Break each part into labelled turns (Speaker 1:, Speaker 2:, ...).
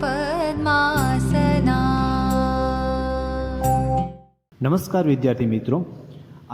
Speaker 1: पद्मासना।
Speaker 2: નમસ્કાર વિદ્યાર્થી મિત્રો,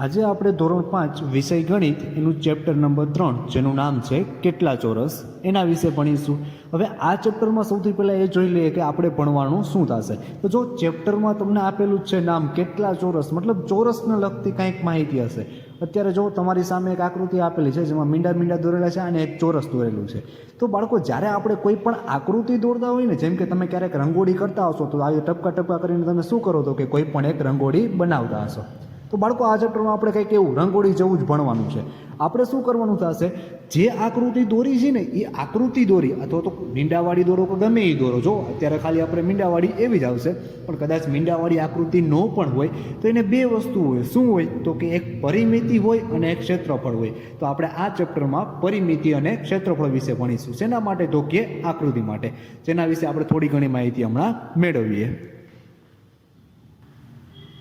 Speaker 2: આજે આપણે ધોરણ 5 વિષય ગણિત એનું ચેપ્ટર નંબર 3 જેનું નામ છે કેટલા ચોરસ એના વિશે ભણીશું. હવે આ ચેપ્ટરમાં સૌથી પહેલાં એ જોઈ લઈએ કે આપણે ભણવાનું શું થશે. તો જો ચેપ્ટરમાં તમને આપેલું જ છે નામ કેટલા ચોરસ, મતલબ ચોરસને લગતી કંઈક માહિતી હશે. અત્યારે જો તમારી સામે એક આકૃતિ આપેલી છે જેમાં મીંડા મીંડા દોરેલા છે અને એક ચોરસ દોરેલું છે. તો બાળકો, જ્યારે આપણે કોઈ પણ આકૃતિ દોરતા હોય ને, જેમ કે તમે ક્યારેક રંગોળી કરતા હશો તો આવી ટપકા ટપકા કરીને તમે શું કરો તો કે કોઈ પણ એક રંગોળી બનાવતા હશો. તો બાળકો, આ ચેપ્ટરમાં આપણે કંઈક એવું રંગોળી જેવું જ ભણવાનું છે. આપણે શું કરવાનું થશે, જે આકૃતિ દોરી છે ને એ આકૃતિ દોરી અથવા તો મીંડાવાળી દોરો કે ગમે એ દોરો. જો અત્યારે ખાલી આપણે મીંડાવાળી એવી જ આવશે, પણ કદાચ મીંડાવાળી આકૃતિ ન પણ હોય તો એને બે વસ્તુ હોય. શું હોય તો કે એક પરિમિતિ હોય અને એક ક્ષેત્રફળ હોય. તો આપણે આ ચેપ્ટરમાં પરિમિતિ અને ક્ષેત્રફળ વિશે ભણીશું. શેના માટે તો કે આકૃતિ માટે. જેના વિશે આપણે થોડી ઘણી માહિતી હમણાં મેળવીએ.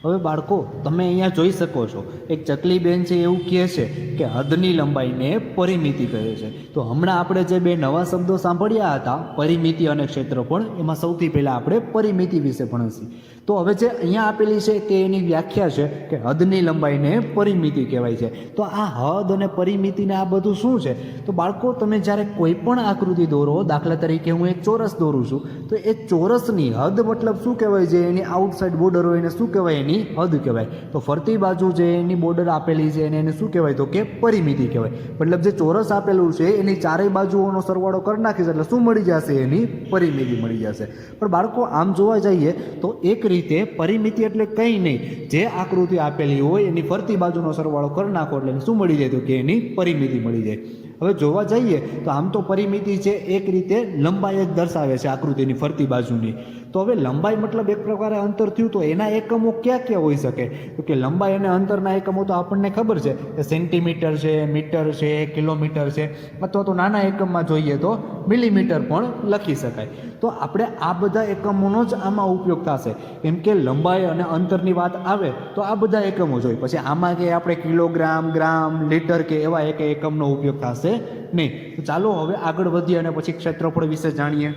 Speaker 2: હવે બાળકો, તમે અહીંયા જોઈ શકો છો એક ચકલી બેન છે એવું કહે છે કે હદની લંબાઈને પરિમિતિ કહે છે. તો હમણાં આપણે જે બે નવા શબ્દો સાંભળ્યા હતા, પરિમિતિ અને ક્ષેત્રફળ, એમાં સૌથી પહેલાં આપણે પરિમિતિ વિશે ભણીશું. તો હવે જે અહીંયા આપેલી છે કે એની વ્યાખ્યા છે કે હદની લંબાઈને પરિમિતિ કહેવાય છે. તો આ હદ અને પરિમિતિને આ બધું શું છે? તો બાળકો, તમે જ્યારે કોઈ પણ આકૃતિ દોરો, દાખલા તરીકે હું એક ચોરસ દોરું છું, તો એ ચોરસની હદ મતલબ શું કહેવાય? જે એની આઉટસાઇડ બોર્ડર હોય એને શું કહેવાય? એની હદ કહેવાય. તો ફરતી બાજુ જે એની બોર્ડર આપેલી છે એને શું કહેવાય? તો કે પરિમિતિ કહેવાય. મતલબ જે ચોરસ આપેલું છે એની ચારેય બાજુઓનો સરવાળો કરી નાખીશ એટલે શું મળી જશે? એની પરિમિતિ મળી જશે. પણ બાળકો, આમ જોવા જઈએ તો એક રીતે પરિમિતિ એટલે કંઈ નહીં, જે આકૃતિ આપેલી હોય એની ફરતી બાજુનો સરવાળો કરી નાખો એટલે શું મળી જાય? તો કે એની પરિમિતિ મળી જાય. હવે જોવા જઈએ તો આમ તો પરિમિતિ છે એક રીતે લંબાઈ જ દર્શાવે છે આકૃતિની ફરતી બાજુની. તો હવે લંબાઈ મતલબ એક પ્રકારે અંતર થયું, તો એના એકમો ક્યાં ક્યાં હોઈ શકે? તો કે લંબાઈ અને અંતરના એકમો તો આપણને ખબર છે કે સેન્ટીમીટર છે, મીટર છે, કિલોમીટર છે, અથવા તો નાના એકમમાં જોઈએ તો મિલીમીટર પણ લખી શકાય. તો આપણે આ બધા એકમોનો જ આમાં ઉપયોગ થશે. કેમ કે લંબાઈ અને અંતરની વાત આવે તો આ બધા એકમો જોઈએ. પછી આમાં કે આપણે કિલોગ્રામ, ગ્રામ, લીટર કે એવા એક એકમનો ઉપયોગ થશે નહીં. તો ચાલો હવે આગળ વધીએ અને પછી ક્ષેત્રફળ વિશે જાણીએ.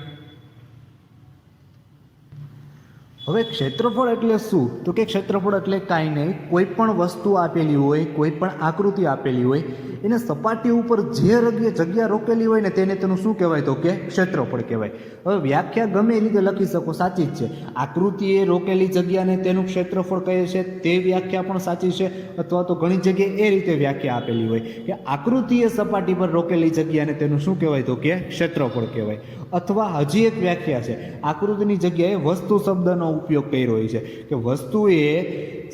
Speaker 2: હવે ક્ષેત્રફળ એટલે શું? તો કે ક્ષેત્રફળ એટલે કાંઈ નહીં, કોઈ પણ વસ્તુ આપેલી હોય, કોઈ પણ આકૃતિ આપેલી હોય, એને સપાટી ઉપર જે જગ્યા રોકેલી હોય ને તેને તેનું શું કહેવાય? તો કે ક્ષેત્રફળ કહેવાય. હવે વ્યાખ્યા ગમે એ રીતે લખી શકો, સાચી જ છે. આકૃતિએ રોકેલી જગ્યાને તેનું ક્ષેત્રફળ કહે છે, તે વ્યાખ્યા પણ સાચી છે. અથવા તો ઘણી જગ્યાએ એ રીતે વ્યાખ્યા આપેલી હોય કે આકૃતિએ સપાટી પર રોકેલી જગ્યાને તેનું શું કહેવાય? તો કે ક્ષેત્રફળ કહેવાય. અથવા હજી એક વ્યાખ્યા છે, આકૃતિની જગ્યાએ વસ્તુ શબ્દનો ઉપયોગ કર્યો હોય છે કે વસ્તુએ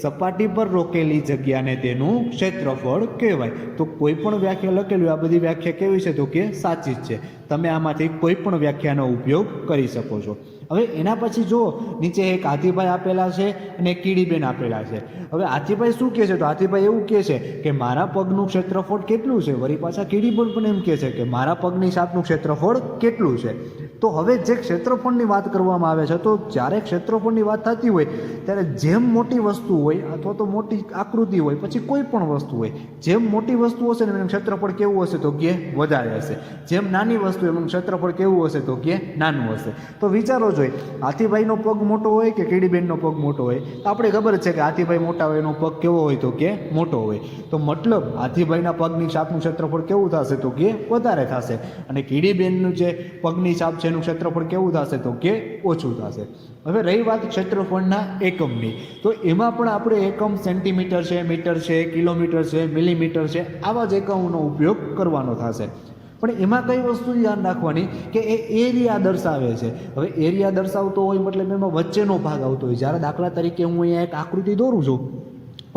Speaker 2: સપાટી પર રોકેલી જગ્યાને તેનું ક્ષેત્રફળ કહેવાય. તો કોઈ પણ વ્યાખ્યા લખેલી, આ બધી વ્યાખ્યા કેવી છે? તો કે સાચી જ છે. તમે આમાંથી કોઈ પણ વ્યાખ્યાનો ઉપયોગ કરી શકો છો. હવે એના પછી જો નીચે એક હાથીભાઈ આપેલા છે અને એક કીડીબેન આપેલા છે. હવે હાથીભાઈ શું કહે છે? તો હાથીભાઈ એવું કહે છે કે મારા પગનું ક્ષેત્રફળ કેટલું છે. વળી પાછા કીડીબેન પણ એમ કહે છે કે મારા પગની છાપનું ક્ષેત્રફળ કેટલું છે. તો હવે જે ક્ષેત્રફળની વાત કરવામાં આવે છે, તો જ્યારે ક્ષેત્રફળની વાત થતી હોય ત્યારે જેમ મોટી વસ્તુ હોય અથવા તો મોટી આકૃતિ હોય, પછી કોઈ પણ વસ્તુ હોય, જેમ મોટી વસ્તુ હશે ને એનું ક્ષેત્રફળ કેવું હશે? તો કે વધારે હશે. જેમ નાની વસ્તુ એનું ક્ષેત્રફળ કેવું હશે? તો કે નાનું હશે. તો વિચારો જોઈએ, હાથીભાઈનો પગ મોટો હોય કે કીડીબેનનો પગ મોટો હોય? આપણે ખબર છે કે હાથીભાઈ મોટા હોય એનો પગ કેવો હોય? તો કે મોટો હોય. તો મતલબ હાથીભાઈના પગની છાપનું ક્ષેત્રફળ કેવું થશે? તો કે વધારે થશે. અને કીડીબેનનું જે પગની છાપ છે એનું ક્ષેત્રફળ કેવું થશે? તો કે ઓછું થશે. હવે રહી વાત ક્ષેત્રફળના એકમની, તો એમાં પણ આપણે એકમ સેન્ટીમીટર છે, મીટર છે, કિલોમીટર છે, મિલીમીટર છે, આવા જ એકમોનો ઉપયોગ કરવાનો થશે. પણ એમાં કઈ વસ્તુ ધ્યાન રાખવાની કે એ એરિયા દર્શાવે છે. હવે એરિયા દર્શાવતો હોય મતલબ એમાં વચ્ચેનો ભાગ આવતો હોય. જ્યારે દાખલા તરીકે હું અહીંયા એક આકૃતિ દોરું છું,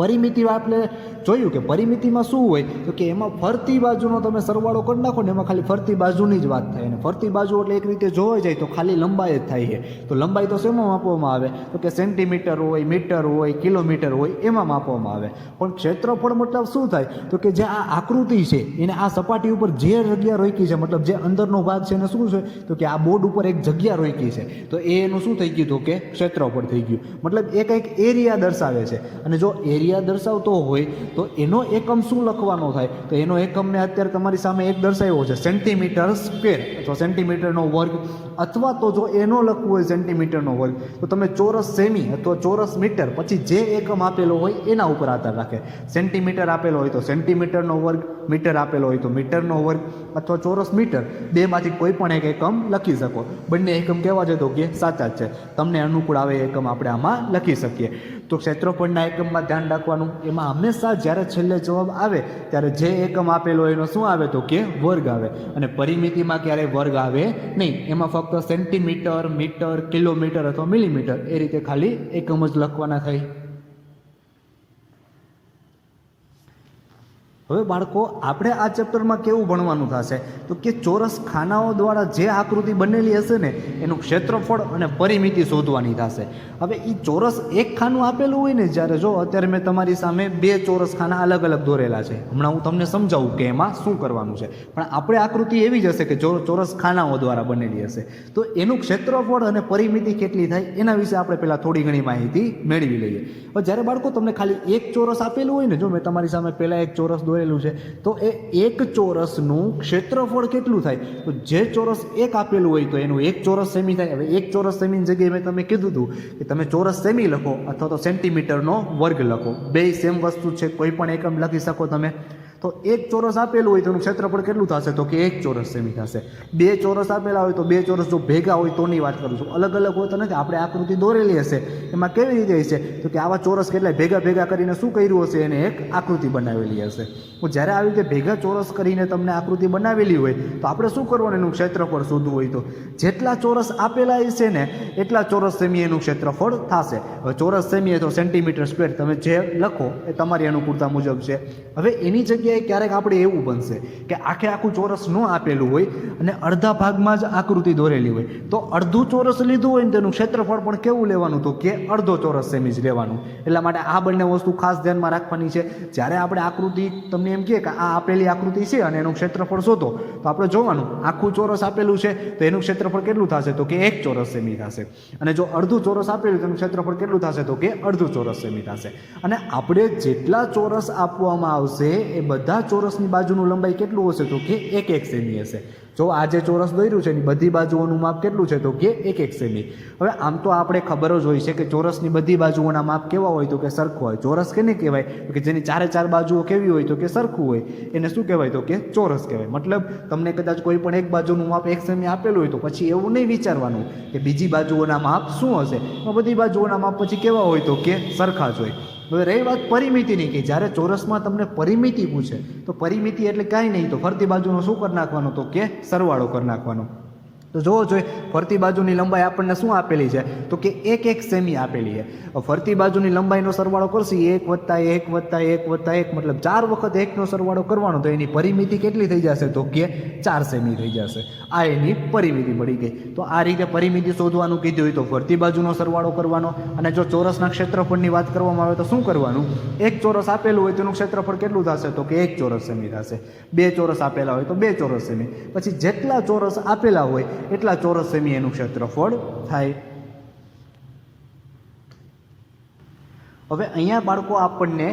Speaker 2: પરિમિતિ આપણે જોયું કે પરિમિતિમાં શું હોય? તો કે એમાં ફરતી બાજુનો તમે સરવાળો કરી નાખો ને એમાં ખાલી ફરતી બાજુની જ વાત થાય. અને ફરતી બાજુ એટલે એક રીતે જોવા જાય તો ખાલી લંબાઈ જ થાય છે. તો લંબાઈ તો શેમાં માપવામાં આવે? તો કે સેન્ટીમીટર હોય, મીટર હોય, કિલોમીટર હોય, એમાં માપવામાં આવે. પણ ક્ષેત્રફળ મતલબ શું થાય? તો કે જે આ આકૃતિ છે એને આ સપાટી ઉપર જે જગ્યા રોકી છે, મતલબ જે અંદરનો ભાગ છે એને શું છે? તો કે આ બોર્ડ ઉપર એક જગ્યા રોકી છે, તો એનું શું થઈ ગયું? તો કે ક્ષેત્રફળ થઈ ગયું. મતલબ એ કંઈક એરિયા દર્શાવે છે. અને જો એરિયા દર્શાવતો હોય તો એનો એકમ શું લખવાનો થાય? તો એનો એકમ મેં અત્યારે તમારી સામે એક દર્શાવ્યો છે, સેન્ટીમીટર સ્ક્વેર અથવા સેન્ટીમીટરનો વર્ગ, અથવા તો જો એનો લખવું હોય સેન્ટીમીટરનો વર્ગ તો તમે ચોરસ સેમી અથવા ચોરસ મીટર, પછી જે એકમ આપેલો હોય એના ઉપર આધાર રાખે. સેન્ટીમીટર આપેલો હોય તો સેન્ટીમીટરનો વર્ગ, મીટર આપેલો હોય તો મીટરનો વર્ગ અથવા ચોરસ મીટર, બેમાંથી કોઈ પણ એક એકમ લખી શકો. બંને એકમ કેવા છે? તો કે સાચા જ છે. તમને અનુકૂળ આવે એકમ આપણે આમાં લખી શકીએ. તો ક્ષેત્રફળના એકમમાં ધ્યાન રાખવાનું, એમાં હંમેશા જ્યારે છેલ્લે જવાબ આવે ત્યારે જે એકમ આપેલો હોય એનો શું આવે? તો કે વર્ગ આવે. અને પરિમિતિમાં ક્યારેય વર્ગ આવે નહીં, એમાં ફક્ત સેન્ટીમીટર, મીટર, કિલોમીટર અથવા મિલીમીટર એ રીતે ખાલી એકમ જ લખવાના થાય. હવે બાળકો આપણે આ ચેપ્ટરમાં કેવું ભણવાનું થશે? તો કે ચોરસ ખાનાઓ દ્વારા જે આકૃતિ બનેલી હશે ને એનું ક્ષેત્રફળ અને પરિમિતિ શોધવાની થશે. હવે એ ચોરસ એક ખાનું આપેલું હોય ને, જ્યારે જો અત્યારે મેં તમારી સામે બે ચોરસ ખાના અલગ અલગ દોરેલા છે, હમણાં હું તમને સમજાવું કે એમાં શું કરવાનું છે. પણ આપણે આકૃતિ એવી જ હશે કે ચોરસ ખાનાઓ દ્વારા બનેલી હશે, તો એનું ક્ષેત્રફળ અને પરિમિતિ કેટલી થાય એના વિશે આપણે પહેલાં થોડી ઘણી માહિતી મેળવી લઈએ. હવે જ્યારે બાળકો તમને ખાલી એક ચોરસ આપેલું હોય ને, જો મેં તમારી સામે પહેલાં એક ચોરસ દોરેલું છે, તો એ એક ચોરસનું ક્ષેત્રફળ કેટલું થાય? તો જે ચોરસ એક આપેલું હોય તો એનું એક ચોરસ સેમી થાય. હવે એક ચોરસ સેમીની જગ્યાએ મેં તમે કીધું હતું કે તમે ચોરસ સેમી લખો અથવા તો સેન્ટીમીટરનો વર્ગ લખો, બે સેમ વસ્તુ છે, કોઈ પણ એકમ લખી શકો તમે. તો એક ચોરસ આપેલું હોય તો એનું ક્ષેત્રફળ કેટલું થશે? તો કે એક ચોરસ સેમી થશે. બે ચોરસ આપેલા હોય તો બે ચોરસ જો ભેગા હોય તોની વાત કરું છું, અલગ અલગ હોય તો નથી. આપણે આકૃતિ દોરેલી હશે એમાં કેવી રીતે હશે? તો કે આવા ચોરસ કેટલાય ભેગા કરીને શું કર્યું હશે? એને એક આકૃતિ બનાવેલી હશે. જ્યારે આવી રીતે ભેગા ચોરસ કરીને તમને આકૃતિ બનાવેલી હોય તો આપણે શું કરવાનું? એનું ક્ષેત્રફળ શોધવું હોય તો જેટલા ચોરસ આપેલા હશે ને એટલા ચોરસ સેમી એનું ક્ષેત્રફળ થશે. હવે ચોરસ સેમી તો સેન્ટીમીટર સ્ક્વેર, તમે જે લખો એ તમારી અનુકૂળતા મુજબ છે. હવે એની જગ્યાએ ક્યારેક આપણે એવું બનશે કે આખું ચોરસ ન આપેલું હોય અને અડધા ભાગમાં જ આકૃતિ દોરેલી હોય, તો અડધું ચોરસ લીધું હોય ને તેનું ક્ષેત્રફળ પણ કેવું લેવાનું? તો કે અડધો ચોરસ સેમી જ લેવાનું. એટલા માટે આ બંને વસ્તુ ખાસ ધ્યાનમાં રાખવાની છે. જ્યારે આપણે આકૃતિ તમને એમ કહે કે આ આપેલી આકૃતિ છે અને એનું ક્ષેત્રફળ શોધો, તો આપણે જોવાનું આખું ચોરસ આપેલું છે તો એનું ક્ષેત્રફળ કેટલું થશે? તો કે એક ચોરસ સેમી થશે. અને જો અડધું ચોરસ આપેલું તો એનું ક્ષેત્રફળ કેટલું થશે? તો કે અડધું ચોરસ સેમી થશે. અને આપણે જેટલા ચોરસ આપવામાં આવશે એ બધા ચોરસની બાજુનું લંબાઈ કેટલું હશે? તો કે એક સેમી હશે. જો આ જે ચોરસ દોર્યું છે એની બધી બાજુઓનું માપ કેટલું છે? તો કે એક સેમી. હવે આમ તો આપણે ખબર જ હોય છે કે ચોરસની બધી બાજુઓના માપ કેવા હોય? તો કે સરખું હોય. ચોરસ કેને કહેવાય? તો કે જેની ચારે ચાર બાજુઓ કેવી હોય? તો કે સરખું હોય, એને શું કહેવાય? તો કે ચોરસ કહેવાય. મતલબ તમને કદાચ કોઈ પણ એક બાજુનું માપ એક સેમી આપેલું હોય તો પછી એવું નહીં વિચારવાનું કે બીજી બાજુઓના માપ શું હશે. બધી બાજુઓના માપ પછી કેવા હોય? તો કે સરખા જ હોય. હવે રહી વાત પરિમિતિની, કે જ્યારે ચોરસમાં તમને પરિમિતિ પૂછે તો પરિમિતિ એટલે કાંઈ નહીં, તો ફરતી બાજુનો શું કરી નાખવાનો? તો કે સરવાળો કરી નાખવાનો. તો જોવો જોઈએ ફરતી બાજુની લંબાઈ આપણને શું આપેલી છે? તો કે એક સેમી આપેલી છે. ફરતી બાજુની લંબાઈનો સરવાળો કરશે 1 + 1 + 1 + 1, મતલબ 4 વખત 1નો સરવાળો કરવાનો, તો એની પરિમિતિ કેટલી થઈ જશે? તો કે 4 સેમી થઈ જશે. આ એની પરિમિતિ મળી ગઈ. તો આ રીતે પરિમિતિ શોધવાનું કીધું હોય તો ફરતી બાજુનો સરવાળો કરવાનો. અને જો ચોરસના ક્ષેત્રફળની વાત કરવામાં આવે તો શું કરવાનું? એક ચોરસ આપેલું હોય તેનું ક્ષેત્રફળ કેટલું થશે? તો કે 1 ચોરસ સેમી થશે. બે ચોરસ આપેલા હોય તો 2 ચોરસ સેમી. પછી જેટલા ચોરસ આપેલા હોય એટલા ચોરસ સેમી એનું ક્ષેત્રફળ થાય. હવે અહીંયા બાળકો આપણને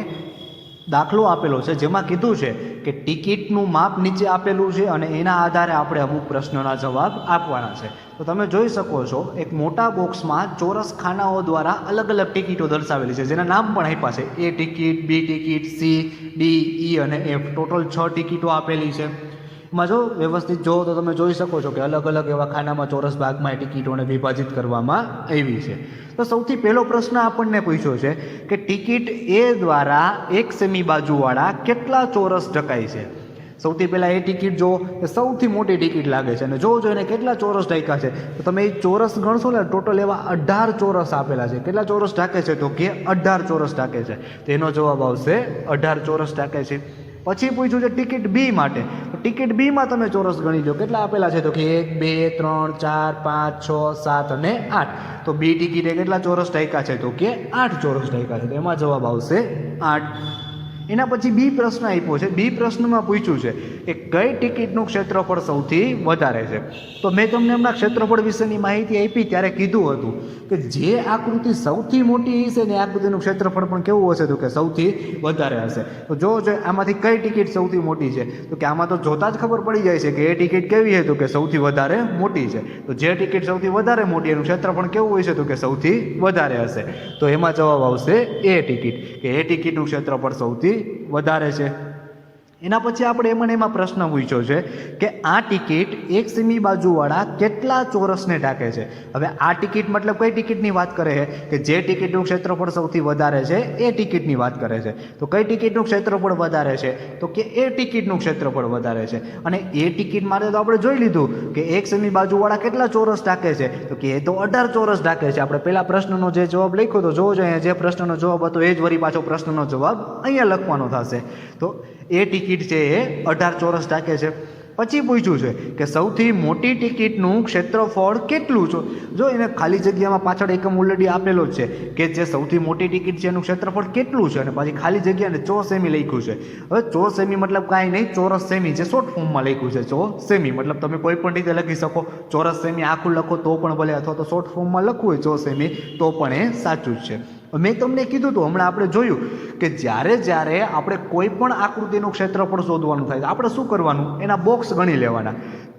Speaker 2: દાખલો આપેલો છે જેમાં કીધું છે કે ટિકિટનું માપ નીચે આપેલું છે અને એના આધારે આપણે અમુક પ્રશ્નોના જવાબ આપવાના છે. તો તમે જોઈ શકો છો એક મોટા બોક્સમાં ચોરસ ખાનાઓ દ્વારા અલગ અલગ ટિકિટો દર્શાવેલી છે, જેના નામ પણ આપ્યા છે. A ticket, B ticket, C, D, E અને F. ટોટલ 6 ટિકિટો આપેલી છે. એમાં જો વ્યવસ્થિત જો તો તમે જોઈ શકો છો કે અલગ અલગ એવા ખાનામાં ચોરસ ભાગમાં ટિકિટોને વિભાજિત કરવામાં આવી છે. તો સૌથી પહેલો પ્રશ્ન આપણને પૂછ્યો છે કે ટિકિટ A દ્વારા 1 સેમી બાજુવાળા કેટલા ચોરસ ઢકાય છે? સૌથી પહેલાં એ ટિકિટ જો એ સૌથી મોટી ટિકિટ લાગે છે અને જોજો એને કેટલા ચોરસ ઢાંક્યા છે. તો તમે એ ચોરસ ગણશો ને, ટોટલ એવા 18 ચોરસ આપેલા છે. કેટલા ચોરસ ઢાંકે છે? તો કે 18 ચોરસ ઢાંકે છે. તો એનો જવાબ આવશે 18 ચોરસ ઢાંકે છે. પછી પૂછ્યું છે ટિકિટ B માટે. તો ટિકિટ B માં તમે ચોરસ ગણી લો, કેટલા આપેલા છે? તો કે 1, 2, 3, 4, 5, 6, 7 અને 8. તો B ટિકિટે કેટલા ચોરસ ઢાંક્યા છે? તો કે 8 ચોરસ ઢાંક્યા છે. તો એમાં જવાબ આવશે 8. એના પછી બી પ્રશ્ન આપ્યો છે. બી પ્રશ્નમાં પૂછ્યું છે કે કઈ ટિકિટનું ક્ષેત્રફળ સૌથી વધારે છે. તો મેં તમને હમણાં ક્ષેત્રફળ વિશેની માહિતી આપી ત્યારે કીધું હતું કે જે આકૃતિ સૌથી મોટી હશે ને આકૃતિનું ક્ષેત્રફળ પણ કેવું હશે તો કે સૌથી વધારે હશે. તો જો આમાંથી કઈ ટિકિટ સૌથી મોટી છે તો કે આમાં તો જોતા જ ખબર પડી જાય છે કે એ ટિકિટ કેવી છે તો કે સૌથી વધારે મોટી છે. તો જે ટિકિટ સૌથી વધારે મોટી એનું ક્ષેત્રફળ કેવું હોય છે તો કે સૌથી વધારે હશે. તો એમાં જવાબ આવશે એ ટિકિટ, કે એ ટિકિટનું ક્ષેત્રફળ સૌથી વધારે છે. એના પછી આપણે એમાં પ્રશ્ન પૂછ્યો છે કે આ ટિકિટ એક સેમી બાજુવાળા કેટલા ચોરસને ઢાંકે છે. હવે આ ટિકિટ મતલબ કઈ ટિકિટની વાત કરે છે કે જે ટિકિટનું ક્ષેત્રફળ સૌથી વધારે છે એ ટિકિટની વાત કરે છે. તો કઈ ટિકિટનું ક્ષેત્રફળ વધારે છે તો કે એ ટિકિટનું ક્ષેત્રફળ વધારે છે. અને એ ટિકિટ માટે તો આપણે જોઈ લીધું કે એક સેમી બાજુવાળા કેટલા ચોરસ ઢાંકે છે તો કે એ તો 18 ચોરસ ઢાંકે છે. આપણે પહેલા પ્રશ્નનો જે જવાબ લખ્યો તો જોવો જોઈએ જે પ્રશ્નનો જવાબ હતો એ જ વળી પાછો પ્રશ્નનો જવાબ અહીંયા લખવાનો થશે. તો એ ટિકિટ છે એ 18 ચોરસ ઢાંકે છે. પછી પૂછ્યું છે કે સૌથી મોટી ટિકિટનું ક્ષેત્રફળ કેટલું છે. જો એને ખાલી જગ્યામાં પાછળ એકમ ઓલરેડી આપેલો જ છે કે જે સૌથી મોટી ટિકિટ છે એનું ક્ષેત્રફળ કેટલું છે અને પછી ખાલી જગ્યાને 4 સેમી લખ્યું છે. હવે 4 સેમી મતલબ કાંઈ નહીં, ચોરસ સેમી છે, શોર્ટ ફોર્મમાં લખ્યું છે 4 સેમી. મતલબ તમે કોઈ પણ રીતે લખી શકો, ચોરસ સેમી આખું લખો તો પણ ભલે, અથવા તો શોર્ટ ફોર્મમાં લખવું હોય 4 સેમી તો પણ એ સાચું જ છે. મેં તમને કીધું હતું, હમણાં આપણે જોયું કે જ્યારે આપણે કોઈ પણ આકૃતિનું ક્ષેત્રફળ શોધવાનું થાય તો આપણે શું કરવાનું, એના બોક્સ ગણી લેવાના.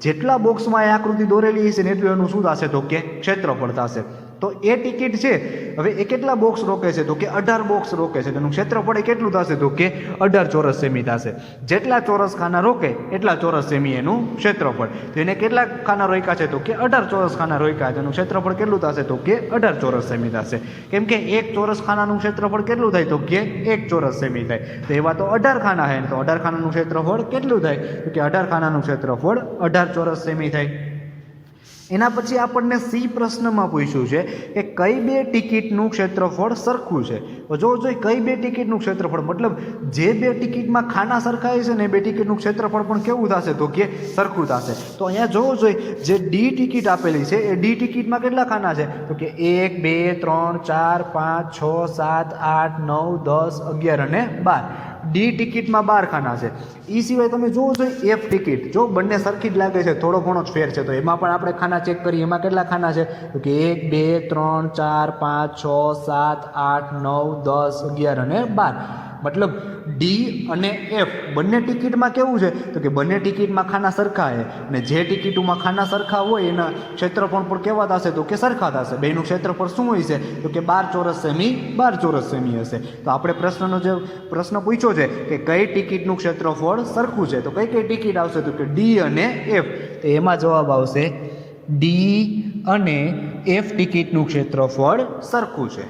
Speaker 2: જેટલા બોક્સમાં એ આકૃતિ દોરેલી હશે ને એટલું એનું શું થશે તો કે ક્ષેત્રફળ થશે. તો એ ટિકિટ છે હવે એ કેટલા બોક્સ રોકે છે તો કે 18 બોક્સ રોકે છે. તેનું ક્ષેત્રફળ એ કેટલું થશે તો કે 18 ચોરસ સેમી થશે. જેટલા ચોરસ ખાના રોકે એટલા ચોરસ સેમી એનું ક્ષેત્રફળ. તો એને કેટલા ખાના રોક્યા છે તો કે 18 ચોરસ ખાના રોક્યા છે. એનું ક્ષેત્રફળ કેટલું થશે તો કે 18 ચોરસ સેમી થશે. કેમ કે એક ચોરસ ખાનાનું ક્ષેત્રફળ કેટલું થાય તો કે 1 ચોરસ સેમી થાય. તો એવા તો 18 ખાના છે, તો 18 ખાનાનું ક્ષેત્રફળ કેટલું થાય તો કે 18 ખાનાનું ક્ષેત્રફળ 18 ચોરસ સેમી થાય. એના પછી આપણને સી પ્રશ્નમાં પૂછ્યું છે કે કઈ બે ટિકિટનું ક્ષેત્રફળ સરખું છે. જો કઈ બે ટિકિટનું ક્ષેત્રફળ મતલબ જે બે ટિકિટમાં ખાના સરખાય છે ને એ બે ટિકિટનું ક્ષેત્રફળ પણ કેવું થશે તો કે સરખું થશે. તો અહીંયા જોવું જોઈએ જે ડી ટિકિટ આપેલી છે એ ડી ટિકિટમાં કેટલા ખાના છે તો કે 1 2 3 4 5 6 7 8 9 10 11 અને 12. ડી ટિકિટમાં 12 ખાના છે. એ સિવાય તમે જોવો જોઈએ એફ ટિકિટ, જો બંને સરખી જ લાગે છે, થોડો ઘણો જ ફેર છે, તો એમાં પણ આપણે ખાના ચેક કરીએ. એમાં કેટલા ખાના છે તો કે 1 2 3 4 5 6 7 8 9 10 11 અને 12. મતલબ ડી અને એફ બંને ટિકિટમાં કેવું છે તો કે બંને ટિકિટમાં ખાના સરખા છે. અને જે ટિકિટોમાં ખાના સરખા હોય એના ક્ષેત્રફળ પણ કેવા થશે તો કે સરખા થશે. બેનું ક્ષેત્રફળ શું હોય છે તો કે 12 ચોરસ સેમી 12 ચોરસ સેમી હશે. તો આપણે પ્રશ્નનો જે પ્રશ્ન પૂછ્યો છે કે કઈ ટિકિટનું ક્ષેત્રફળ સરખું છે તો કઈ કઈ ટિકિટ આવશે તો કે ડી અને એફ. તો એમાં જવાબ આવશે ડી અને એફ ટિકિટનું ક્ષેત્રફળ સરખું છે.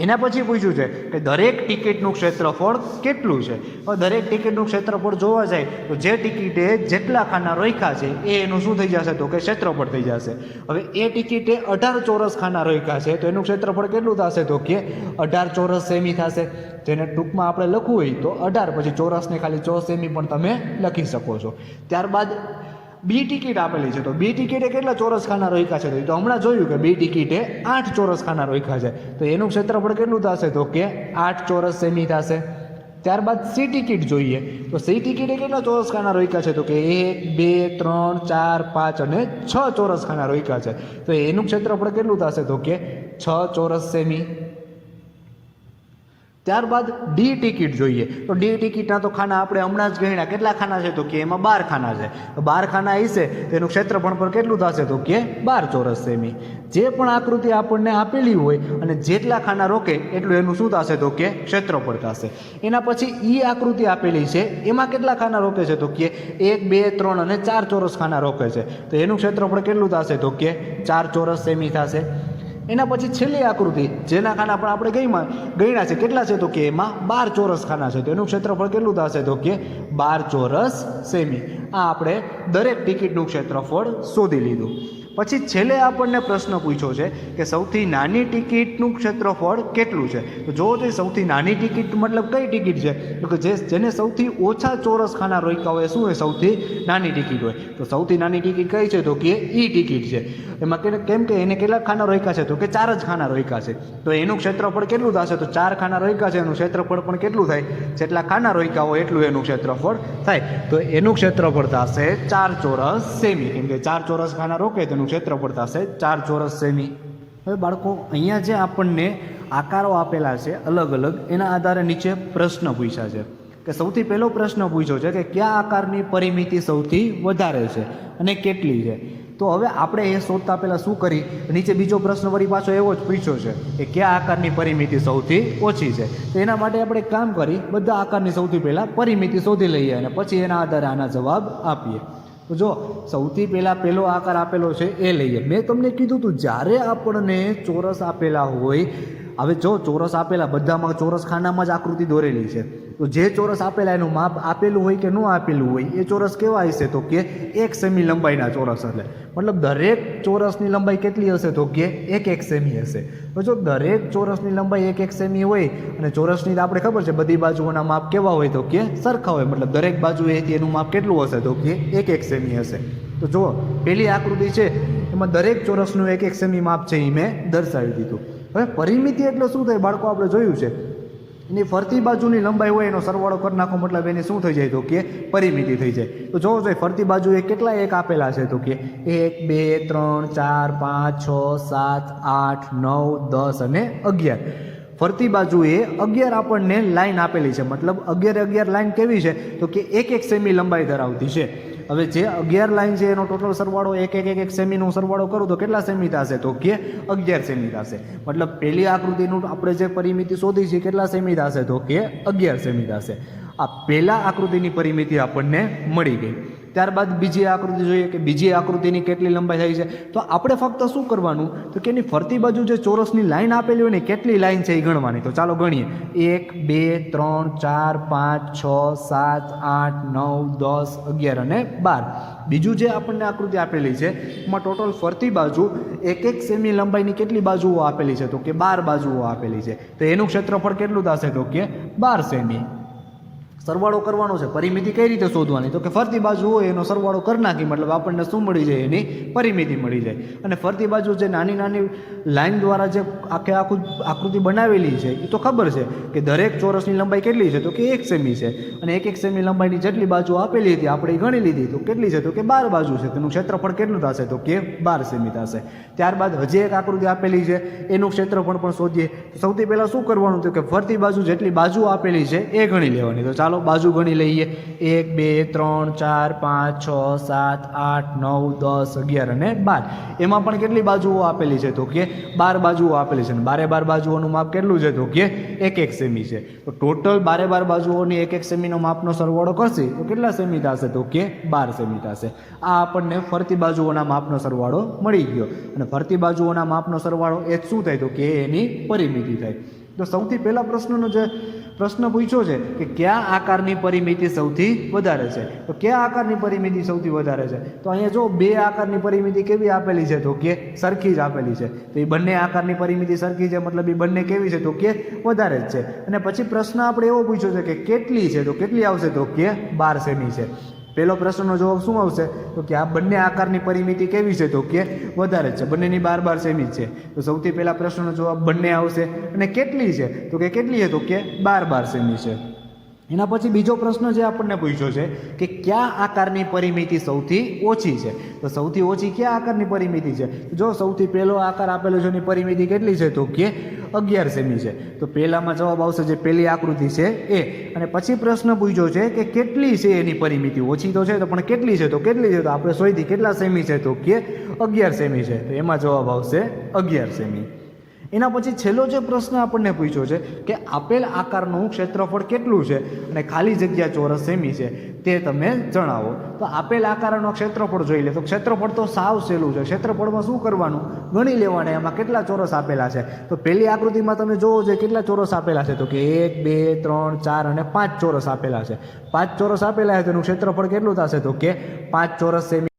Speaker 2: એના પછી પૂછ્યું છે કે દરેક ટિકિટનું ક્ષેત્રફળ કેટલું છે. હવે દરેક ટિકિટનું ક્ષેત્રફળ જોવા જાય તો જે ટિકિટે જેટલા ખાના રોક્યા છે એ એનું શું થઈ જશે તો કે ક્ષેત્રફળ થઈ જશે. હવે એ ટિકિટે 18 ચોરસ ખાના રોક્યા છે તો એનું ક્ષેત્રફળ કેટલું થશે તો કે 18 ચોરસ સેમી થશે. જેને ટૂંકમાં આપણે લખવું હોય તો 18 પછી ચોરસને ખાલી 4 સેમી પણ તમે લખી શકો છો. ત્યારબાદ બી ટિકિટ આપેલી છે તો બી ટિકિટે કેટલા ચોરસ ખાના રોક્યા છે તો હમણાં જોયું કે બી ટિકિટે 8 ચોરસ ખાના રોક્યા છે. તો એનું ક્ષેત્રફળ કેટલું થશે તો કે 8 ચોરસ સેમી થશે. ત્યારબાદ સી ટિકિટ જોઈએ તો સી ટિકિટે કેટલા ચોરસ ખાના રોક્યા છે તો કે 1 2 3 4 5 અને 6 ચોરસ ખાના રોક્યા છે. તો એનું ક્ષેત્રફળ કેટલું થશે તો કે 6 ચોરસ સેમી. ત્યારબાદ ડી ટિકિટ જોઈએ તો ડી ટિકિટના તો ખાના આપણે હમણાં જ ગણ્યા, કેટલા ખાના છે તો કે એમાં 12 ખાના છે. તો 12 ખાના હશે તો એનું ક્ષેત્રફળ પર કેટલું થશે તો કે 12 ચોરસ સેમી. જે પણ આકૃતિ આપણને આપેલી હોય અને જેટલા ખાના રોકે એટલું એનું શું થશે તો કે ક્ષેત્રફળ થશે. એના પછી ઈ આકૃતિ આપેલી છે એમાં કેટલા ખાના રોકે છે તો કે 1 2 3 અને 4 ચોરસ ખાના રોકે છે. તો એનું ક્ષેત્રફળ કેટલું થશે તો કે 4 ચોરસ સેમી થશે. એના પછી છેલ્લી આકૃતિ જેના ખાના પણ આપણે ગણ્યા છે કેટલા છે તો કે એમાં 12 ચોરસ ખાના છે. તો એનું ક્ષેત્રફળ કેટલું થશે તો કે 12 ચોરસ સેમી. આ આપણે દરેક ટિકિટનું ક્ષેત્રફળ શોધી લીધું. પછી છેલ્લે આપણને પ્રશ્ન પૂછ્યો છે કે સૌથી નાની ટિકિટનું ક્ષેત્રફળ કેટલું છે. તો જો તે સૌથી નાની ટિકિટ મતલબ કઈ ટિકિટ છે, તો કે જેને સૌથી ઓછા ચોરસ ખાના રોક્યા હોય શું હોય, સૌથી નાની ટિકિટ હોય. તો સૌથી નાની ટિકિટ કઈ છે, તો કે ઈ ટિકિટ છે. એમાં કેમ કે એને કેટલા ખાના રોક્યા છે, તો કે 4 જ ખાના રોક્યા છે. તો એનું ક્ષેત્રફળ કેટલું થશે, તો 4 ખાના રોક્યા છે, એનું ક્ષેત્રફળ પણ કેટલું થાય, જેટલા ખાના રોક્યા હોય એટલું એનું ક્ષેત્રફળ થાય. તો એનું ક્ષેત્રફળ થશે 4 ચોરસ સેમી. કેમ કે 4 ચોરસ ખાના રોકે તેનું ક્ષેત્રફળ થશે 4 ચોરસ સેમી. હવે બાળકો અહીંયા જે આપણને આકારો આપેલા છે અલગ અલગ, એના આધારે નીચે પ્રશ્ન પૂછ્યા છે કે સૌથી પહેલો પ્રશ્ન પૂછ્યો છે કે કયા આકારની પરિમિતિ સૌથી વધારે છે અને કેટલી છે. તો હવે આપણે એ શોધતા પહેલાં શું કરી, નીચે બીજો પ્રશ્ન વળી પાછો એવો જ પૂછ્યો છે કે કયા આકારની પરિમિતિ સૌથી ઓછી છે. તો એના માટે આપણે એક કામ કરી, બધા આકારની સૌથી પહેલાં પરિમિતિ શોધી લઈએ અને પછી એના આધારે આના જવાબ આપીએ. તો જો સૌથી પહેલાં પહેલો આકાર આપેલો છે એ લઈએ. મેં તમને કીધું હતું જ્યારે આપણને ચોરસ આપેલા હોય, હવે જો ચોરસ આપેલા બધામાં ચોરસ ખાનામાં જ આકૃતિ દોરેલી છે, તો જે ચોરસ આપેલા એનું માપ આપેલું હોય કે ન આપેલું હોય એ ચોરસ કેવા હશે, તો કે 1 સેમી લંબાઈના ચોરસ હશે. મતલબ દરેક ચોરસની લંબાઈ કેટલી હશે, તો કે 1 સેમી હશે. તો જો દરેક ચોરસની લંબાઈ 1 સેમી હોય અને ચોરસની આપણે ખબર છે બધી બાજુઓના માપ કેવા હોય, તો કે સરખા હોય. મતલબ દરેક બાજુએથી એનું માપ કેટલું હશે, તો કે 1 સેમી હશે. તો જુઓ પહેલી આકૃતિ છે એમાં દરેક ચોરસનું 1 સેમી માપ છે એ મેં દર્શાવી દીધું. હવે પરિમિતિ એટલે શું થાય બાળકો, આપણે જોયું છે એની ફરતી બાજુની લંબાઈ હોય એનો સરવાળો કરી નાખો, મતલબ એની શું થઈ જાય, તો કે પરિમિતિ થઈ જાય. તો જોવો જોઈએ ફરતી બાજુએ કેટલા એક આપેલા છે, તો કે 1 2 3 4 5 6 7 8 9 10 અને 11. ફરતી બાજુએ 11 આપણને લાઈન આપેલી છે, મતલબ 11 લાઈન કેવી છે, તો કે 1 સેમી લંબાઈ ધરાવતી છે. હવે જે 11 લાઈન છે એનો ટોટલ સરવાળો 1 સેમીનો સરવાળો કરું તો કેટલા સેમી થશે, તો કે 11 સેમી થશે. મતલબ પહેલી આકૃતિનું આપણે જે પરિમિતિ શોધી છે કેટલા સેમી થશે, તો કે 11 સેમી થશે. આ પહેલા આકૃતિની પરિમિતિ આપણને મળી ગઈ. ત્યારબાદ બીજી આકૃતિ જોઈએ કે બીજી આકૃતિની કેટલી લંબાઈ થાય છે. તો આપણે ફક્ત શું કરવાનું, તો કે એની ફરતી બાજુ જે ચોરસની લાઈન આપેલી હોય ને કેટલી લાઈન છે એ ગણવાની. તો ચાલો ગણીએ, 1 2 3 4 5 6 7 8 9 10 11 અને 12. બીજું જે આપણને આકૃતિ આપેલી છે એમાં ટોટલ ફરતી બાજુ 1 સેમી લંબાઈની કેટલી બાજુઓ આપેલી છે, તો કે 12 બાજુઓ આપેલી છે. તો એનું ક્ષેત્રફળ કેટલું થશે, તો કે 12 સેમી. સરવાળો કરવાનો છે. પરિમિતિ કઈ રીતે શોધવાની, તો કે ફરતી બાજુ હોય એનો સરવાળો કરી નાખી, મતલબ આપણને શું મળી જાય, એની પરિમિતિ મળી જાય. અને ફરતી બાજુ જે નાની નાની લાઈન દ્વારા જે આખું આકૃતિ બનાવેલી છે એ તો ખબર છે કે દરેક ચોરસની લંબાઈ કેટલી છે, તો કે 1 સેમી છે. અને 1 સેમી લંબાઈની જેટલી બાજુ આપેલી હતી આપણે ગણી લીધી, તો કેટલી છે, તો કે 12 બાજુ છે. તેનું ક્ષેત્રફળ કેટલું થશે, તો કે 12 સેમી થશે. ત્યારબાદ હજી એક આકૃતિ આપેલી છે એનું ક્ષેત્રફળ પણ શોધીએ. સૌથી પહેલાં શું કરવાનું, તો કે ફરતી બાજુ જેટલી બાજુ આપેલી છે એ ગણી લેવાની. તો ચાલો બાજુ ગણી લઈએ, 1 2 3 4 5 6 7 8 9 10 11 અને 12. એમાં પણ કેટલી બાજુઓ આપેલી છે, તો કે 12 બાજુઓ આપેલી છે. અને 12 બાજુઓનું માપ કેટલું છે, તો કે 1 સેમી છે. તો ટોટલ 12 બાજુઓની 1 સેમીનો માપનો સરવાળો કરશે તો કેટલા સેમી થશે, તો કે 12 સેમી થશે. આ આપણને ફરતી બાજુઓના માપનો સરવાળો મળી ગયો. અને ફરતી બાજુઓના માપનો સરવાળો એ શું થાય, તો કે એની પરિમિતિ થાય. તો સૌથી પહેલા પ્રશ્નનો જે પ્રશ્ન પૂછ્યો છે કે કયા આકારની પરિમિતિ સૌથી વધારે છે, તો કયા આકારની પરિમિતિ સૌથી વધારે છે. તો અહીંયા જો 2 આકારની પરિમિતિ કેવી આપેલી છે, તો કે સરખી જ આપેલી છે. તો એ બંને આકારની પરિમિતિ સરખી છે, મતલબ એ બંને કેવી છે, તો કે વધારે જ છે. અને પછી પ્રશ્ન આપણે એવો પૂછ્યો છે કે કેટલી છે, તો કેટલી આવશે, તો કે 12 સેમી છે. પહેલો પ્રશ્નનો જવાબ શું આવશે, તો કે આ બંને આકારની પરિમિતિ કેવી છે, તો કે વધારે છે. બંનેની 12 સેમી છે. તો સૌથી પહેલા પ્રશ્નનો જવાબ બંને આવશે. અને કેટલી છે, તો કે કેટલી છે, તો કે 12 સેમી છે. એના પછી બીજો પ્રશ્ન જે આપણને પૂછ્યો છે કે કયા આકારની પરિમિતિ સૌથી ઓછી છે. તો સૌથી ઓછી કયા આકારની પરિમિતિ છે, જો સૌથી પહેલો આકાર આપેલો છે એની પરિમિતિ કેટલી છે, તો કે 11 સેમી છે. તો પહેલામાં જવાબ આવશે જે પહેલી આકૃતિ છે એ. અને પછી પ્રશ્ન પૂછ્યો છે કે કેટલી છે એની પરિમિતિ, ઓછી તો છે તો પણ કેટલી છે, તો કેટલી છે, તો આપણે શોધી કેટલા સેમી છે, તો કે 11 સેમી છે. તો એમાં જવાબ આવશે 11 સેમી. એના પછી છેલ્લો જે પ્રશ્ન આપણને પૂછ્યો છે કે આપેલ આકારનું ક્ષેત્રફળ કેટલું છે અને ખાલી જગ્યા ચોરસ સેમી છે તે તમે જણાવો. તો આપેલ આકારનો ક્ષેત્રફળ જોઈ લે. તો ક્ષેત્રફળ તો સાવ સહેલું છે. ક્ષેત્રફળમાં શું કરવાનું, ગણી લેવાના એમાં કેટલા ચોરસ આપેલા છે. તો પહેલી આકૃતિમાં તમે જોવો છો કેટલા ચોરસ આપેલા છે, તો કે 1 2 3 4 અને 5 ચોરસ આપેલા છે. 5 ચોરસ આપેલા છે તેનું ક્ષેત્રફળ કેટલું થશે, તો કે 5 ચોરસ સેમી.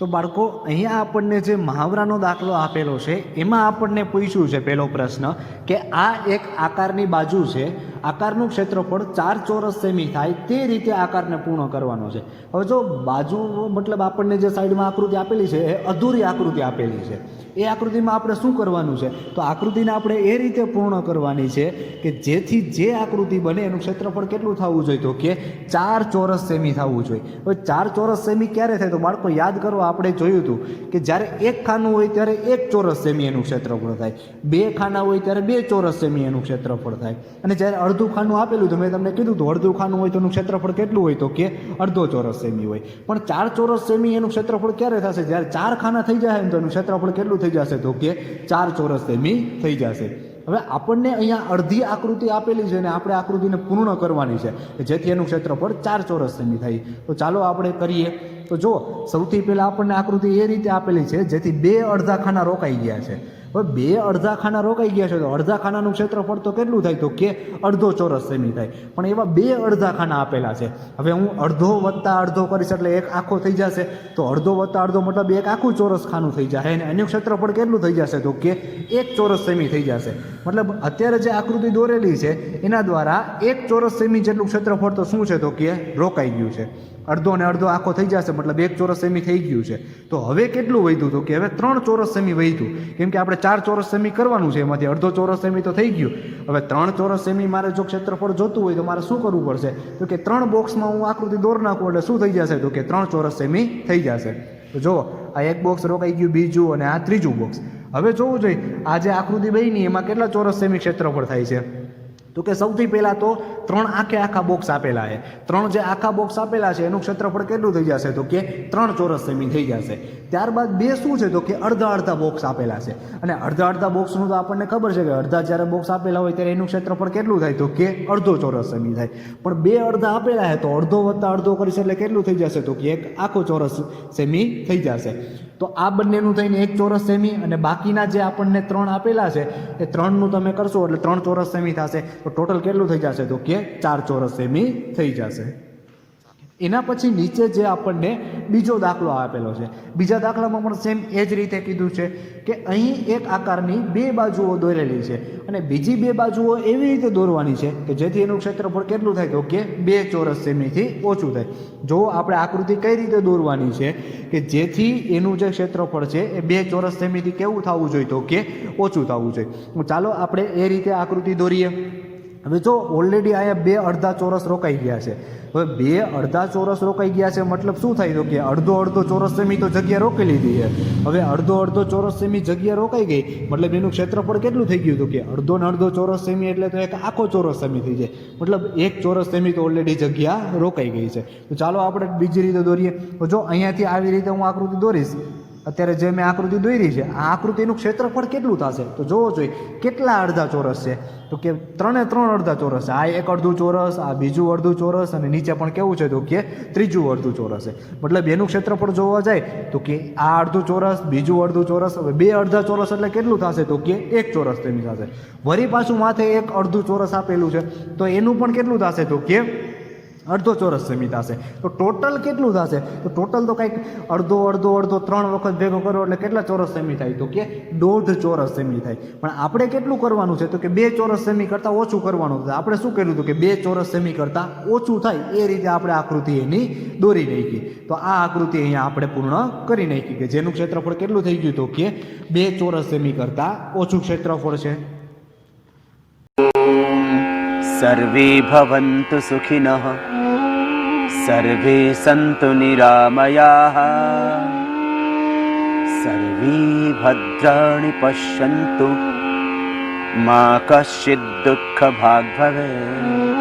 Speaker 2: તો બાળકો અહીંયા આપણને જે મહાવરાનો દાખલો આપેલો છે એમાં આપણને પૂછ્યું છે પહેલો પ્રશ્ન કે આ એક આકારની બાજુ છે, આકારનું ક્ષેત્રફળ 4 ચોરસ સેમી થાય તે રીતે આકારને પૂર્ણ કરવાનો છે. હવે જો બાજુ મતલબ આપણને જે સાઈડમાં આકૃતિ આપેલી છે એ અધૂરી આકૃતિ આપેલી છે. એ આકૃતિમાં આપણે શું કરવાનું છે? તો આકૃતિને આપણે એ રીતે પૂર્ણ કરવાની છે કે જેથી જે આકૃતિ બને એનું ક્ષેત્રફળ કેટલું થવું જોઈએ? તો કે 4 ચોરસ સેમી થવું જોઈએ. હવે 4 ચોરસ સેમી ક્યારે થાય? તો બાળકો યાદ કરો, આપણે જોયું હતું કે જ્યારે એક ખાનું હોય ત્યારે 1 ચોરસ સેમી એનું ક્ષેત્રફળ થાય, 2 ખાના હોય ત્યારે 2 ચોરસ સેમી એનું ક્ષેત્રફળ થાય, અને જ્યારે અડધું ખાનું આપેલું તો મેં તમને કીધું હતું અડધું ખાનું હોય તો એનું ક્ષેત્રફળ કેટલું હોય? તો કે અડધો ચોરસ સેમી હોય. પણ 4 ચોરસ સેમી એનું ક્ષેત્રફળ ક્યારે થશે? જ્યારે 4 ખાના થઈ જાય ને તો એનું ક્ષેત્રફળ કેટલું થઈ જશે? તો કે 4 ચોરસ સેમી થઈ જશે. હવે આપણને અહીંયા અડધી આકૃતિ આપેલી છે ને આપણે આકૃતિને પૂર્ણ કરવાની છે જેથી એનું ક્ષેત્રફળ 4 ચોરસ સેમી થાય. તો ચાલો આપણે કરીએ. તો જો સૌથી પહેલાં આપણને આકૃતિ એ રીતે આપેલી છે જેથી 2 અડધા ખાના રોકાઈ ગયા છે. હવે 2 અડધા ખાના રોકાઈ ગયા છે તો અડધા ખાનાનું ક્ષેત્રફળ તો કેટલું થાય? તો કે અડધો ચોરસ સેમી થાય. પણ એવા 2 અડધા ખાના આપેલા છે. હવે હું અડધો વત્તા અડધો કરીશ એટલે એક આખો થઈ જશે. તો અડધો વત્તા અડધો મતલબ એક આખું ચોરસ ખાનું થઈ જશે અને એનું ક્ષેત્રફળ કેટલું થઈ જશે? તો કે 1 ચોરસ સેમી થઈ જશે. મતલબ અત્યારે જે આકૃતિ દોરેલી છે એના દ્વારા 1 ચોરસ સેમી જેટલું ક્ષેત્રફળ તો શું છે? તો કે રોકાઈ ગયું છે. અડધો અને અડધો આખો થઈ જશે મતલબ 1 ચોરસ સેમી થઈ ગયું છે. તો હવે કેટલું વધ્યું? તો કે હવે 3 ચોરસ સેમી વધ્યું, કેમ કે આપણે 4 ચોરસ સેમી કરવાનું છે, એમાંથી અડધો ચોરસ સેમી તો થઈ ગયું. હવે 3 ચોરસ સેમી મારે જો ક્ષેત્રફળ જોતું હોય તો મારે શું કરવું પડશે? તો કે 3 બોક્સમાં હું આકૃતિ દોર નાખું એટલે શું થઈ જશે? તો કે 3 ચોરસ સેમી થઈ જશે. તો જુઓ, આ એક બોક્સ રોકાઈ ગયું, બીજું અને આ ત્રીજું બોક્સ. હવે જોવું જોઈએ આ જે આકૃતિ બની એમાં કેટલા ચોરસ સેમી ક્ષેત્રફળ થાય છે? તો કે સૌથી પહેલાં તો 3 આખા બોક્સ આપેલા છે. 3 જે આખા બોક્સ આપેલા છે એનું ક્ષેત્રફળ કેટલું થઈ જશે? તો કે 3 ચોરસ સેમી થઈ જશે. ત્યારબાદ 2 શું છે? તો કે અડધા બોક્સ આપેલા છે, અને અડધા બોક્સનું તો આપણને ખબર છે કે અડધા જ્યારે બોક્સ આપેલા હોય ત્યારે એનું ક્ષેત્રફળ કેટલું થાય? તો કે અડધો ચોરસ સેમી થાય. પણ 2 અડધા આપેલા છે તો અડધો વત્તા અડધો કરીશ એટલે કેટલું થઈ જશે? તો કે 1 આખો ચોરસ સેમી થઈ જશે. તો આ બંનેનું થઈને 1 ચોરસ સેમી, અને બાકીના જે આપણને 3 આપેલા છે એ 3નું તમે કરશો એટલે 3 ચોરસ સેમી થશે. તો ટોટલ કેટલું થઈ જશે? તો કે 4 ચોરસ સેમી થઈ જશે. એના પછી નીચે જે આપણને બીજો દાખલો આપેલો છે, બીજા દાખલામાં પણ સેમ એ જ રીતે કીધું છે કે અહીં એક આકારની 2 બાજુઓ દોરેલી છે અને બીજી 2 બાજુઓ એવી રીતે દોરવાની છે કે જેથી એનું ક્ષેત્રફળ કેટલું થાય? તો કે 2 ચોરસ સેમીથી ઓછું થાય. જો આપણે આકૃતિ કઈ રીતે દોરવાની છે કે જેથી એનું જે ક્ષેત્રફળ છે એ 2 ચોરસ સેમીથી કેવું થવું જોઈએ? તો કે ઓછું થવું જોઈએ. ચાલો આપણે એ રીતે આકૃતિ દોરીએ. હવે જો ઓલરેડી અહીંયા 2 અડધા ચોરસ રોકાઈ ગયા છે. હવે 2 અડધા ચોરસ રોકાઈ ગયા છે મતલબ શું થાય? તો કે અડધો ચોરસ સેમી તો જગ્યા રોકી લીધી છે. હવે અડધો ચોરસ સેમી જગ્યા રોકાઈ ગઈ મતલબ એનું ક્ષેત્રફળ કેટલું થઈ ગયું? તો કે અડધો ને અડધો ચોરસ સેમી એટલે તો એક આખો ચોરસ સેમી થઈ જાય. મતલબ 1 ચોરસ સેમી તો ઓલરેડી જગ્યા રોકાઈ ગઈ છે. તો ચાલો આપણે બીજી રીતે દોરીએ. તો જો અહીંયાથી આવી રીતે હું આકૃતિ દોરીશ, અત્યારે જે મેં આકૃતિ દોરી છે આ આકૃતિનું ક્ષેત્રફળ કેટલું થશે? તો જોવો જોઈએ કેટલા અડધા ચોરસ છે? તો કે 3 અડધા ચોરસ છે. આ એક અડધું ચોરસ, આ બીજું અડધું ચોરસ, અને નીચે પણ કેવું છે? તો કે ત્રીજું અડધું ચોરસ છે. મતલબ એનું ક્ષેત્રફળ જોવા જાય તો કે આ અડધું ચોરસ, બીજું અડધું ચોરસ, હવે 2 અડધા ચોરસ એટલે કેટલું થશે? તો કે 1 ચોરસ સેમી થશે. વળી પાછું માથે એક અડધું ચોરસ આપેલું છે તો એનું પણ કેટલું થશે? તો કે અડધો ચોરસ સેમી થશે. તો ટોટલ કેટલું થશે? તો ટોટલ તો કંઈક અડધો 3 વખત ભેગો કરો એટલે કેટલા ચોરસ સેમી થાય? તો કે 1.5 ચોરસ સેમી થાય. પણ આપણે કેટલું કરવાનું છે? તો કે 2 ચોરસ સેમી કરતાં ઓછું કરવાનું છે. આપણે શું કર્યું હતું કે 2 ચોરસ સેમી કરતાં ઓછું થાય એ રીતે આપણે આકૃતિ એની દોરી નાખી. તો આ આકૃતિ અહીંયા આપણે પૂર્ણ કરી નાખી કે જેનું ક્ષેત્રફળ કેટલું થઈ ગયું? તો કે 2 ચોરસ સેમી કરતાં ઓછું ક્ષેત્રફળ છે.
Speaker 1: સર્વે ભવન્તુ સુખિનઃ, સર્વે સંતુ નિરામયાઃ, સર્વે ભદ્રાણિ પશ્યन्तુ મા કશ્ચિદ દુઃખ ભાગ ભવેत्.